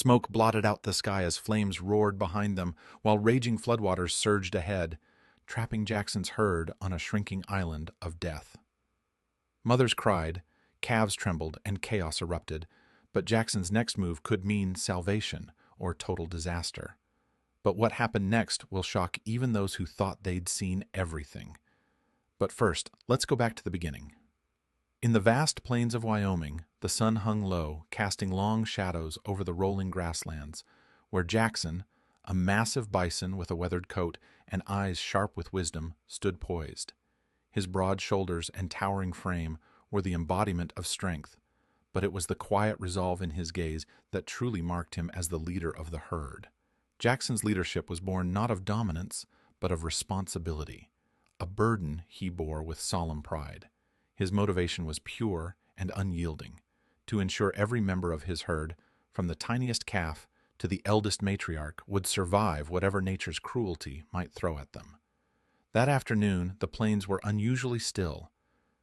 Smoke blotted out the sky as flames roared behind them, while raging floodwaters surged ahead, trapping Jackson's herd on a shrinking island of death. Mothers cried, calves trembled, and chaos erupted, but Jackson's next move could mean salvation or total disaster. But what happened next will shock even those who thought they'd seen everything. But first, let's go back to the beginning. In the vast plains of Wyoming, the sun hung low, casting long shadows over the rolling grasslands, where Jackson, a massive bison with a weathered coat and eyes sharp with wisdom, stood poised. His broad shoulders and towering frame were the embodiment of strength, but it was the quiet resolve in his gaze that truly marked him as the leader of the herd. Jackson's leadership was born not of dominance, but of responsibility, a burden he bore with solemn pride. His motivation was pure and unyielding, to ensure every member of his herd, from the tiniest calf to the eldest matriarch, would survive whatever nature's cruelty might throw at them. That afternoon, the plains were unusually still.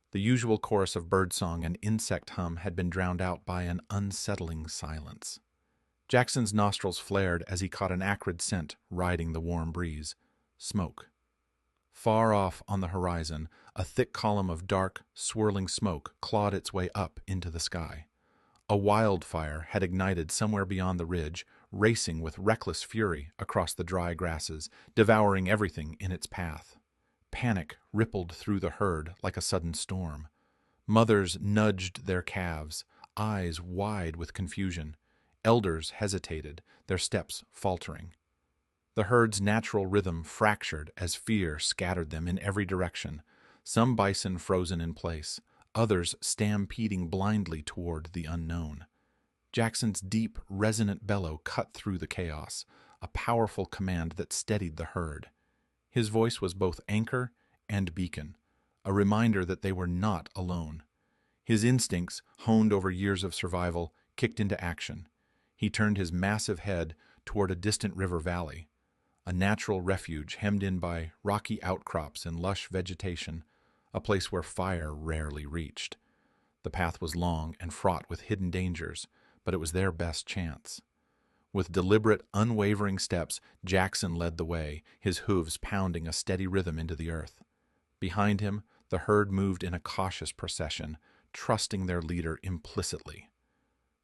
The usual chorus of birdsong and insect hum had been drowned out by an unsettling silence. Jackson's nostrils flared as he caught an acrid scent riding the warm breeze: smoke. Far off on the horizon, a thick column of dark, swirling smoke clawed its way up into the sky. A wildfire had ignited somewhere beyond the ridge, racing with reckless fury across the dry grasses, devouring everything in its path. Panic rippled through the herd like a sudden storm. Mothers nudged their calves, eyes wide with confusion. Elders hesitated, their steps faltering. The herd's natural rhythm fractured as fear scattered them in every direction, some bison frozen in place, others stampeding blindly toward the unknown. Jackson's deep, resonant bellow cut through the chaos, a powerful command that steadied the herd. His voice was both anchor and beacon, a reminder that they were not alone. His instincts, honed over years of survival, kicked into action. He turned his massive head toward a distant river valley, a natural refuge hemmed in by rocky outcrops and lush vegetation, a place where fire rarely reached. The path was long and fraught with hidden dangers, but it was their best chance. With deliberate, unwavering steps, Jackson led the way, his hooves pounding a steady rhythm into the earth. Behind him, the herd moved in a cautious procession, trusting their leader implicitly.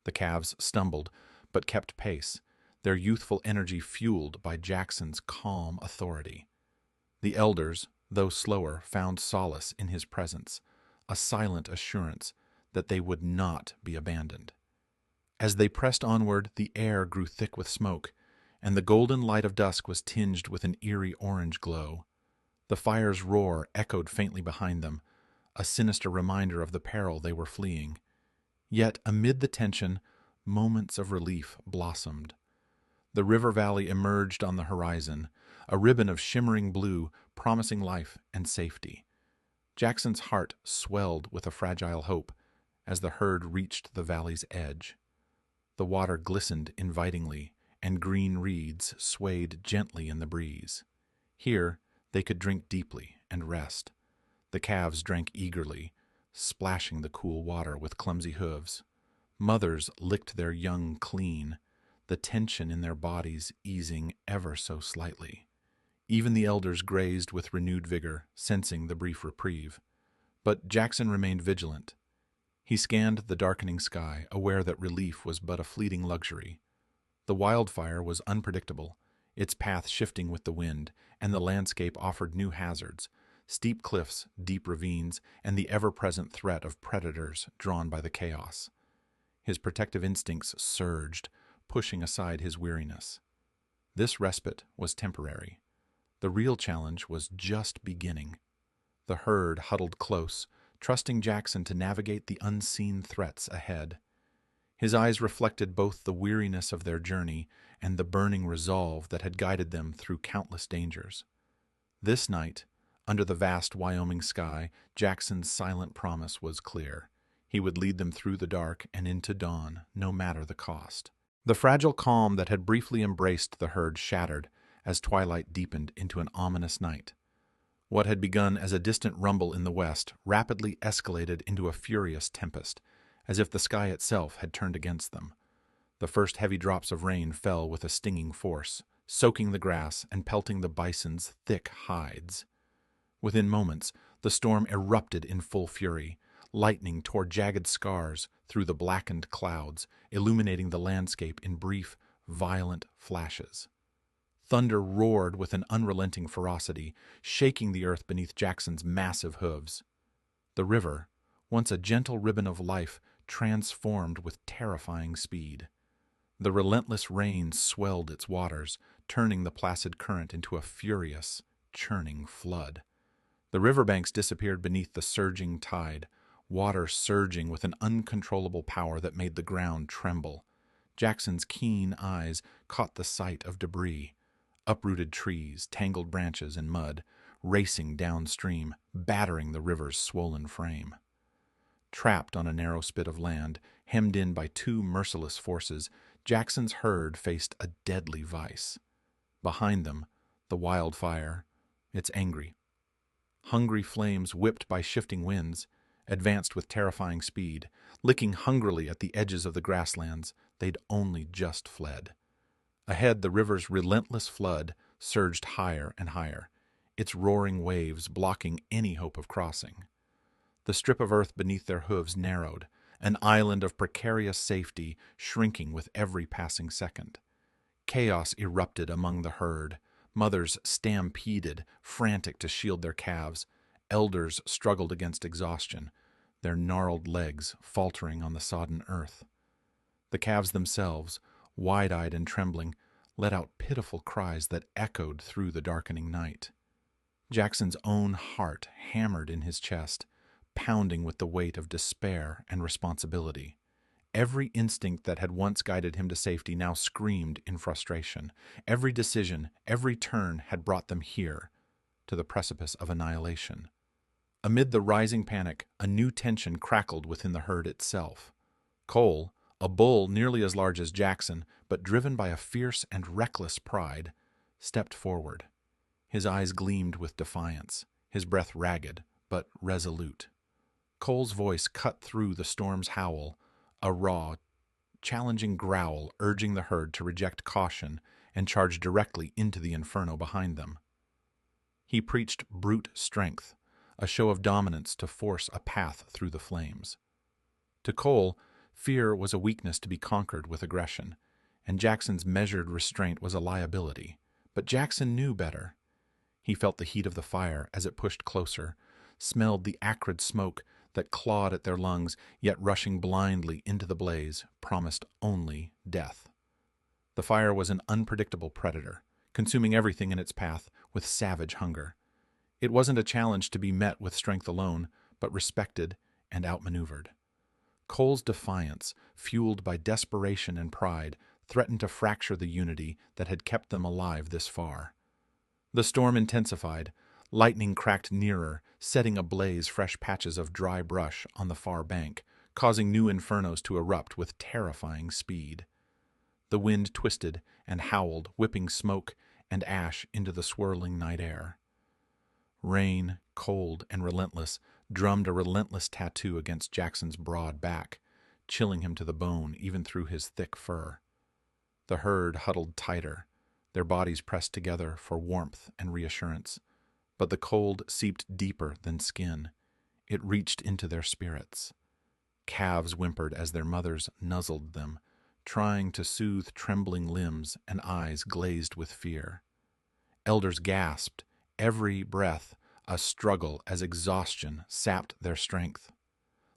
The calves stumbled, but kept pace, their youthful energy fueled by Jackson's calm authority. The elders, though slower, found solace in his presence, a silent assurance that they would not be abandoned. As they pressed onward, the air grew thick with smoke, and the golden light of dusk was tinged with an eerie orange glow. The fire's roar echoed faintly behind them, a sinister reminder of the peril they were fleeing. Yet, amid the tension, moments of relief blossomed. The river valley emerged on the horizon, a ribbon of shimmering blue promising life and safety. Jackson's heart swelled with a fragile hope as the herd reached the valley's edge. The water glistened invitingly, and green reeds swayed gently in the breeze. Here they could drink deeply and rest. The calves drank eagerly, splashing the cool water with clumsy hooves. Mothers licked their young clean, the tension in their bodies easing ever so slightly. Even the elders grazed with renewed vigor, sensing the brief reprieve. But Jackson remained vigilant. He scanned the darkening sky, aware that relief was but a fleeting luxury. The wildfire was unpredictable, its path shifting with the wind, and the landscape offered new hazards: steep cliffs, deep ravines, and the ever-present threat of predators drawn by the chaos. His protective instincts surged, pushing aside his weariness. This respite was temporary. The real challenge was just beginning. The herd huddled close, trusting Jackson to navigate the unseen threats ahead. His eyes reflected both the weariness of their journey and the burning resolve that had guided them through countless dangers. This night, under the vast Wyoming sky, Jackson's silent promise was clear. He would lead them through the dark and into dawn, no matter the cost. The fragile calm that had briefly embraced the herd shattered as twilight deepened into an ominous night. What had begun as a distant rumble in the west rapidly escalated into a furious tempest, as if the sky itself had turned against them. The first heavy drops of rain fell with a stinging force, soaking the grass and pelting the bison's thick hides. Within moments, the storm erupted in full fury. Lightning tore jagged scars through the blackened clouds, illuminating the landscape in brief, violent flashes. Thunder roared with an unrelenting ferocity, shaking the earth beneath Jackson's massive hooves. The river, once a gentle ribbon of life, transformed with terrifying speed. The relentless rain swelled its waters, turning the placid current into a furious, churning flood. The riverbanks disappeared beneath the surging tide, water surging with an uncontrollable power that made the ground tremble. Jackson's keen eyes caught the sight of debris, uprooted trees, tangled branches, and mud, racing downstream, battering the river's swollen frame. Trapped on a narrow spit of land, hemmed in by two merciless forces, Jackson's herd faced a deadly vice. Behind them, the wildfire, its angry, hungry flames whipped by shifting winds, advanced with terrifying speed, licking hungrily at the edges of the grasslands they'd only just fled. Ahead, the river's relentless flood surged higher and higher, its roaring waves blocking any hope of crossing. The strip of earth beneath their hooves narrowed, an island of precarious safety shrinking with every passing second. Chaos erupted among the herd. Mothers stampeded, frantic to shield their calves. Elders struggled against exhaustion, their gnarled legs faltering on the sodden earth. The calves themselves, wide-eyed and trembling, let out pitiful cries that echoed through the darkening night. Jackson's own heart hammered in his chest, pounding with the weight of despair and responsibility. Every instinct that had once guided him to safety now screamed in frustration. Every decision, every turn had brought them here, to the precipice of annihilation. Amid the rising panic, a new tension crackled within the herd itself. Cole, a bull nearly as large as Jackson, but driven by a fierce and reckless pride, stepped forward. His eyes gleamed with defiance, his breath ragged, but resolute. Cole's voice cut through the storm's howl, a raw, challenging growl urging the herd to reject caution and charge directly into the inferno behind them. He preached brute strength, a show of dominance to force a path through the flames. To Cole, fear was a weakness to be conquered with aggression, and Jackson's measured restraint was a liability. But Jackson knew better. He felt the heat of the fire as it pushed closer, smelled the acrid smoke that clawed at their lungs, yet rushing blindly into the blaze, promised only death. The fire was an unpredictable predator, consuming everything in its path with savage hunger. It wasn't a challenge to be met with strength alone, but respected and outmaneuvered. Cole's defiance, fueled by desperation and pride, threatened to fracture the unity that had kept them alive this far. The storm intensified. Lightning cracked nearer, setting ablaze fresh patches of dry brush on the far bank, causing new infernos to erupt with terrifying speed. The wind twisted and howled, whipping smoke and ash into the swirling night air. Rain, cold and relentless, drummed a relentless tattoo against Jackson's broad back, chilling him to the bone even through his thick fur. The herd huddled tighter, their bodies pressed together for warmth and reassurance. But the cold seeped deeper than skin. It reached into their spirits. Calves whimpered as their mothers nuzzled them, trying to soothe trembling limbs and eyes glazed with fear. Elders gasped, every breath a struggle as exhaustion sapped their strength.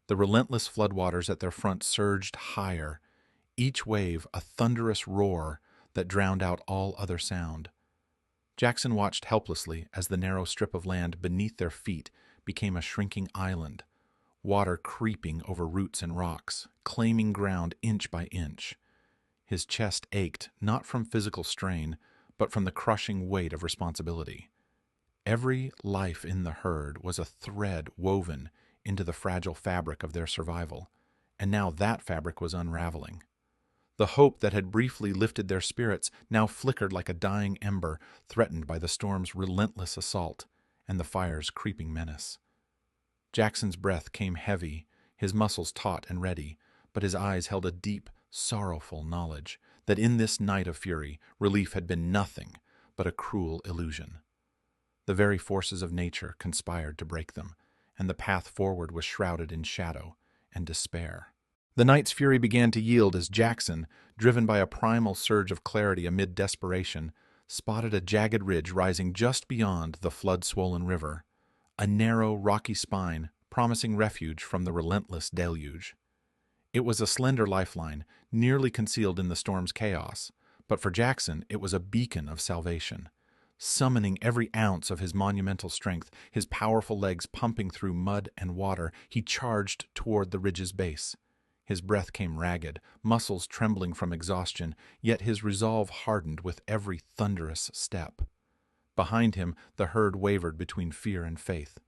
The relentless floodwaters at their front surged higher, each wave a thunderous roar that drowned out all other sound. Jackson watched helplessly as the narrow strip of land beneath their feet became a shrinking island, water creeping over roots and rocks, claiming ground inch by inch. His chest ached, not from physical strain, but from the crushing weight of responsibility. Every life in the herd was a thread woven into the fragile fabric of their survival, and now that fabric was unraveling. The hope that had briefly lifted their spirits now flickered like a dying ember, threatened by the storm's relentless assault and the fire's creeping menace. Jackson's breath came heavy, his muscles taut and ready, but his eyes held a deep, sorrowful knowledge that in this night of fury, relief had been nothing but a cruel illusion. The very forces of nature conspired to break them, and the path forward was shrouded in shadow and despair. The night's fury began to yield as Jackson, driven by a primal surge of clarity amid desperation, spotted a jagged ridge rising just beyond the flood-swollen river, a narrow, rocky spine promising refuge from the relentless deluge. It was a slender lifeline, nearly concealed in the storm's chaos, but for Jackson it was a beacon of salvation. Summoning every ounce of his monumental strength, his powerful legs pumping through mud and water, he charged toward the ridge's base. His breath came ragged, muscles trembling from exhaustion, yet his resolve hardened with every thunderous step. Behind him, the herd wavered between fear and faith.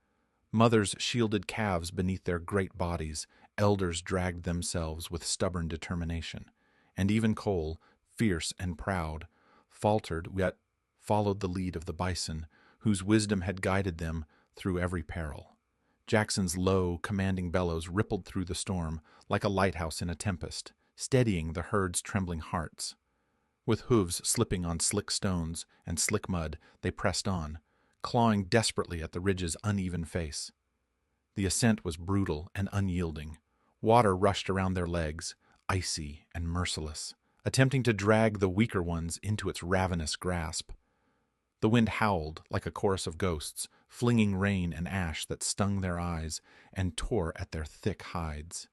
Mothers shielded calves beneath their great bodies, elders dragged themselves with stubborn determination, and even Cole, fierce and proud, faltered yet followed the lead of the bison, whose wisdom had guided them through every peril. Jackson's low, commanding bellows rippled through the storm like a lighthouse in a tempest, steadying the herd's trembling hearts. With hooves slipping on slick stones and slick mud, they pressed on, clawing desperately at the ridge's uneven face. The ascent was brutal and unyielding. Water rushed around their legs, icy and merciless, attempting to drag the weaker ones into its ravenous grasp. The wind howled like a chorus of ghosts, flinging rain and ash that stung their eyes and tore at their thick hides.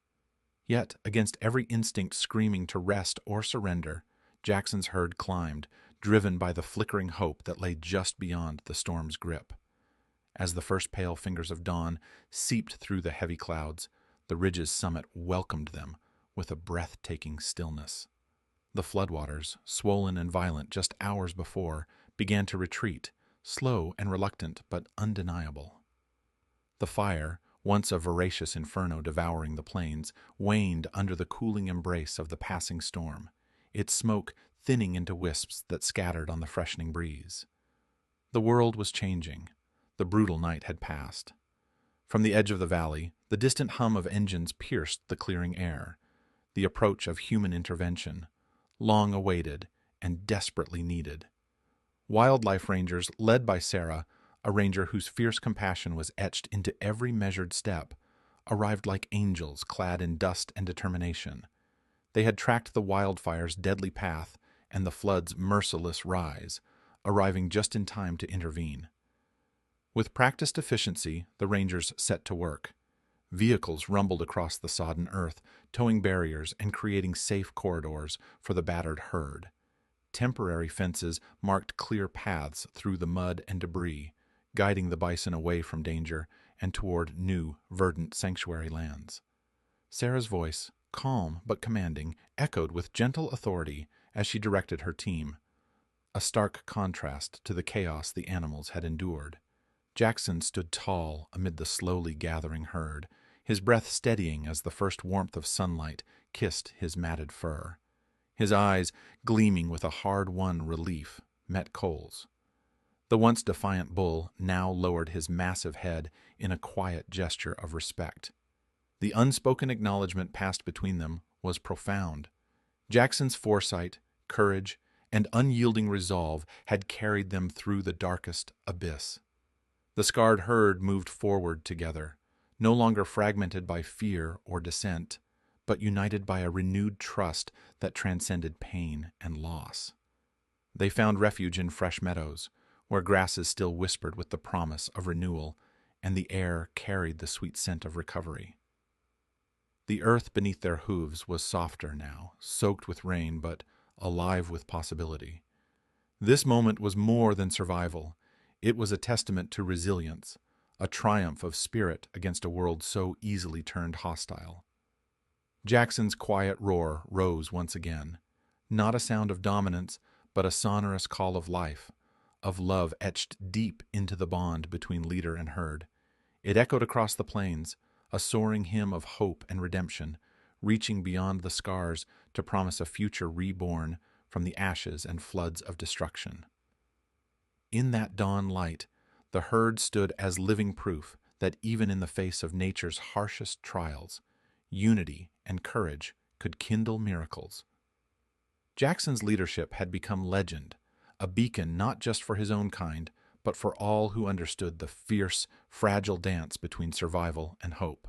Yet, against every instinct screaming to rest or surrender, Jackson's herd climbed, driven by the flickering hope that lay just beyond the storm's grip. As the first pale fingers of dawn seeped through the heavy clouds, the ridge's summit welcomed them with a breathtaking stillness. The floodwaters, swollen and violent just hours before, began to retreat, slow and reluctant but undeniable. The fire, once a voracious inferno devouring the plains, waned under the cooling embrace of the passing storm, its smoke thinning into wisps that scattered on the freshening breeze. The world was changing. The brutal night had passed. From the edge of the valley, the distant hum of engines pierced the clearing air, the approach of human intervention, long awaited and desperately needed. Wildlife rangers, led by Sarah, a ranger whose fierce compassion was etched into every measured step, arrived like angels clad in dust and determination. They had tracked the wildfire's deadly path and the flood's merciless rise, arriving just in time to intervene. With practiced efficiency, the rangers set to work. Vehicles rumbled across the sodden earth, towing barriers and creating safe corridors for the battered herd. Temporary fences marked clear paths through the mud and debris, guiding the bison away from danger and toward new, verdant sanctuary lands. Sarah's voice, calm but commanding, echoed with gentle authority as she directed her team, a stark contrast to the chaos the animals had endured. Jackson stood tall amid the slowly gathering herd, his breath steadying as the first warmth of sunlight kissed his matted fur. His eyes, gleaming with a hard-won relief, met Cole's. The once defiant bull now lowered his massive head in a quiet gesture of respect. The unspoken acknowledgement passed between them was profound. Jackson's foresight, courage, and unyielding resolve had carried them through the darkest abyss. The scarred herd moved forward together, no longer fragmented by fear or dissent, but united by a renewed trust that transcended pain and loss. They found refuge in fresh meadows, where grasses still whispered with the promise of renewal, and the air carried the sweet scent of recovery. The earth beneath their hooves was softer now, soaked with rain, but alive with possibility. This moment was more than survival. It was a testament to resilience, a triumph of spirit against a world so easily turned hostile. Jackson's quiet roar rose once again, not a sound of dominance, but a sonorous call of life, of love etched deep into the bond between leader and herd. It echoed across the plains, a soaring hymn of hope and redemption, reaching beyond the scars to promise a future reborn from the ashes and floods of destruction. In that dawn light, the herd stood as living proof that even in the face of nature's harshest trials, unity and courage could kindle miracles. Jackson's leadership had become legend, a beacon not just for his own kind, but for all who understood the fierce, fragile dance between survival and hope.